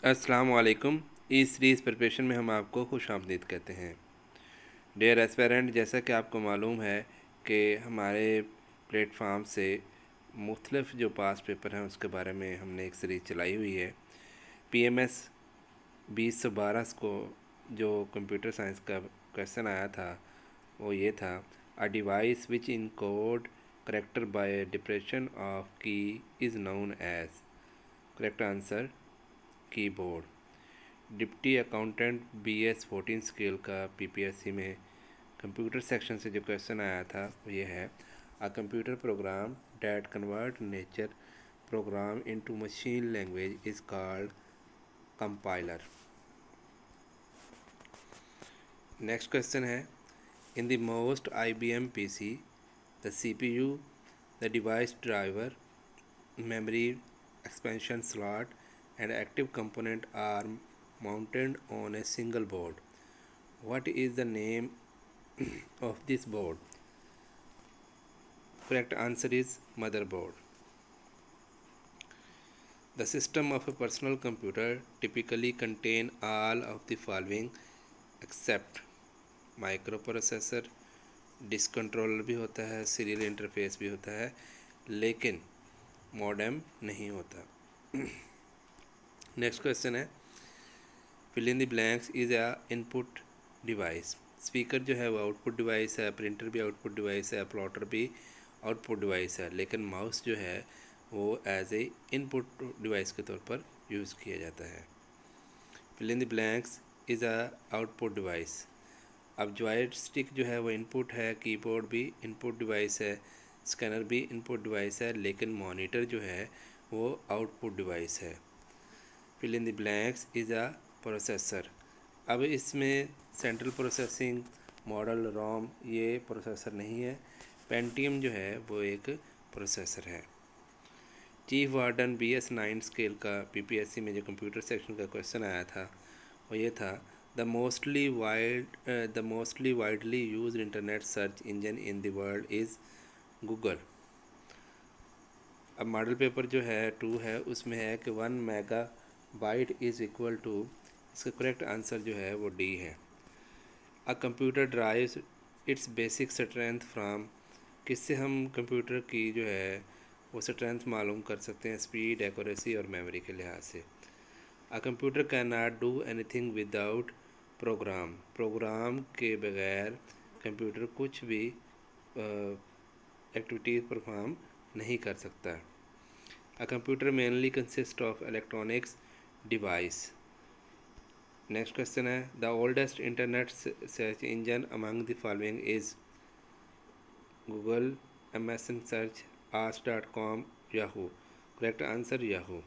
अस्सलाम वालेकुम। इस सीरीज़ प्रिपरेशन में हम आपको खुशामदीद कहते हैं। डियर एस्पेरेंट, जैसा कि आपको मालूम है कि हमारे प्लेटफार्म से मुख्तलिफ़ जो पास पेपर हैं उसके बारे में हमने एक सीरीज़ चलाई हुई है। PMS 2012 को जो कंप्यूटर साइंस का क्वेश्चन आया था वो ये था, a device which in code character by depression of key is known as. Correct answer keyboard. Deputy accountant BS 14 scale का PPSC में कंप्यूटर सेक्शन से जो क्वेश्चन आया था वो ये है, a computer program that convert nature program into machine language is called compiler. Next question है, in the most IBM PC the CPU, the device driver, memory expansion slot and active component are mounted on a single board. What is the name of this board? Correct answer is motherboard. The system of a personal computer typically contain all of the following except microprocessor, disk controller भी होता है, serial interface भी होता है, लेकिन modem नहीं होता। Next question है, fill in the blanks is a input device. Speaker जो है वो आउटपुट डिवाइस है, प्रिंटर भी आउटपुट डिवाइस है, प्लॉटर भी आउटपुट डिवाइस है, लेकिन माउस जो है वो एज ए इनपुट डिवाइस के तौर पर यूज़ किया जाता है। Fill in the blanks is a output device. अब जॉयस्टिक जो है वो इनपुट है, कीबोर्ड भी इनपुट डिवाइस है, स्कैनर भी इनपुट डिवाइस है, लेकिन मॉनिटर जो है वो आउटपुट डिवाइस है। Fill in the blanks is a processor. अब इसमें सेंट्रल प्रोसेसिंग मॉडल रोम ये प्रोसेसर नहीं है, पेंटियम जो है वो एक प्रोसेसर है। चीफ वार्डन BS 9 स्केल का PPSC में जो कंप्यूटर सेक्शन का क्वेश्चन आया था वो ये था, the mostly widely used internet search engine in the world is Google. अब मॉडल पेपर जो है 2 है उसमें है कि 1 मेगाबाइट इज़ इक्वल टू, इसका करेक्ट आंसर जो है वो D है। A computer drives it's basic strength from, किससे हम कंप्यूटर की जो है वो स्ट्रेंथ मालूम कर सकते हैं, स्पीड, एक्यूरेसी और मेमोरी के लिहाज से। A computer can not do anything without program, program के बगैर कंप्यूटर कुछ भी एक्टिविटीज़ परफॉर्म नहीं कर सकता। A computer mainly consist of electronics device. Next question है, the oldest internet search engine among the following is Google, MSN search, ask.com, Yahoo. Correct answer Yahoo.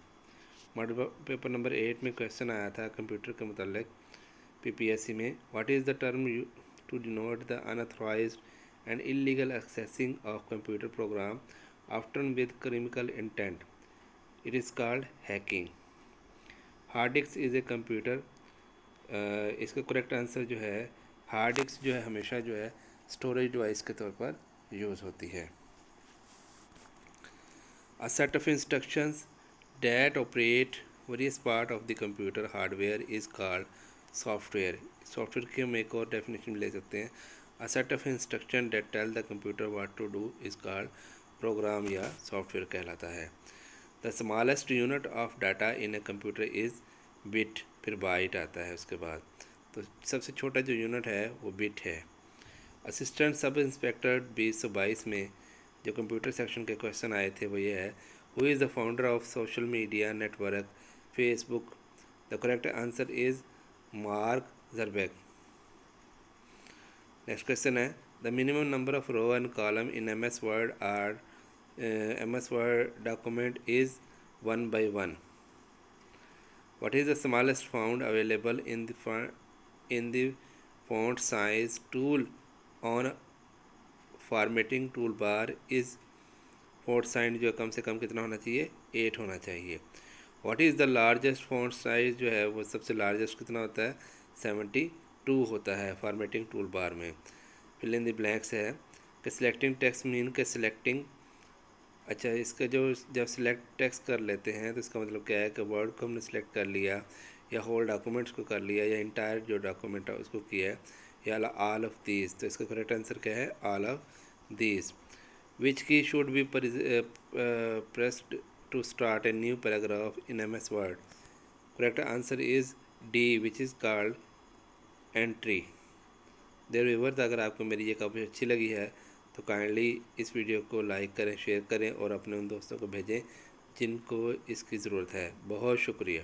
Model paper number 8 में question आया था computer के मुताल्लिक PPSC में, what is the term to denote the unauthorised and illegal accessing of computer program often with criminal intent, it is called hacking. Hard disk is a computer, इसका correct answer जो है, hard disk जो है हमेशा जो है storage device के तौर पर यूज़ होती है। A set of instructions that operate various part of the computer hardware is called software. Software की हम एक और डेफिनेशन ले सकते हैं, A set of instruction that tell the computer what to do is called program या software कहलाता है। The smallest unit of data in a computer is bit, फिर बाइट आता है उसके बाद, तो सबसे छोटा जो यूनिट है वो बिट है। असिस्टेंट सब इंस्पेक्टर 2022 में जो कंप्यूटर सेक्शन के क्वेश्चन आए थे वो ये है, who is the founder of social media network Facebook. The correct answer is Mark Zuckerberg. Next question है, the minimum number of row and column in MS Word document is 1 by 1। What is the smallest font available in the font size tool on formatting tool bar is, font size जो कम से कम कितना होना चाहिए, 8 होना चाहिए। What is the largest font size जो है वो सबसे लार्जेस्ट कितना होता है, 72 होता है फॉर्मेटिंग टूल बार में। फिल इन द ब्लैंक्स है कि सिलेक्टिंग टेक्स्ट मीन के सिलेक्टिंग अच्छा, इसका जो जब सिलेक्ट टेक्स्ट कर लेते हैं तो इसका मतलब क्या है कि वर्ड को हमने सेलेक्ट कर लिया, या होल डॉक्यूमेंट्स को कर लिया, या इंटायर जो डॉक्यूमेंट है उसको किया है, या ऑल ऑफ दीज। तो इसका करेक्ट आंसर क्या है? All of these. Which key should be pressed to start a new paragraph in MS Word? Correct answer is D, which is called entry. Dear viewers, अगर आपको मेरी ये coverage अच्छी लगी है तो काइंडली इस वीडियो को लाइक करें, शेयर करें और अपने उन दोस्तों को भेजें जिनको इसकी ज़रूरत है। बहुत शुक्रिया।